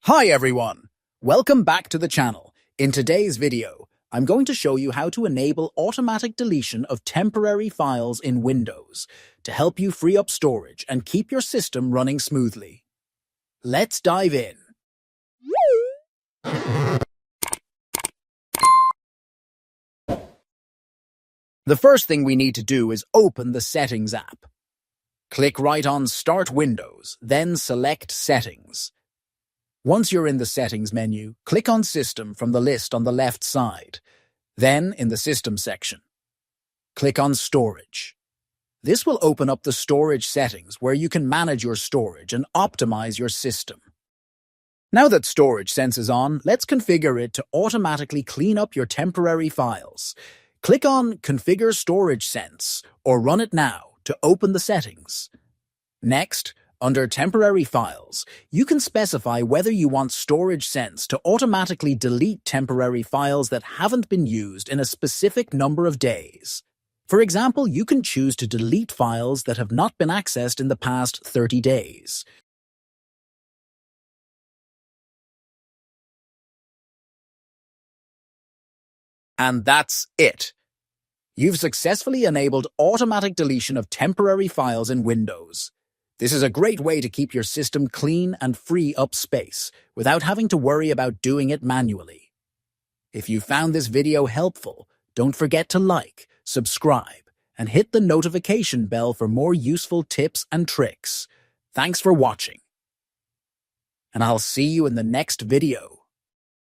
Hi everyone! Welcome back to the channel. In today's video, I'm going to show you how to enable automatic deletion of temporary files in Windows to help you free up storage and keep your system running smoothly. Let's dive in. The first thing we need to do is open the Settings app. Click right on Start Windows, then select Settings. Once you're in the Settings menu, click on System from the list on the left side. Then, in the System section, click on Storage. This will open up the storage settings where you can manage your storage and optimize your system. Now that Storage Sense is on, let's configure it to automatically clean up your temporary files. Click on Configure Storage Sense or Run It Now to open the settings. Next, under Temporary Files, you can specify whether you want Storage Sense to automatically delete temporary files that haven't been used in a specific number of days. For example, you can choose to delete files that have not been accessed in the past 30 days. And that's it. You've successfully enabled automatic deletion of temporary files in Windows. This is a great way to keep your system clean and free up space without having to worry about doing it manually. If you found this video helpful, don't forget to like, subscribe, and hit the notification bell for more useful tips and tricks. Thanks for watching, and I'll see you in the next video.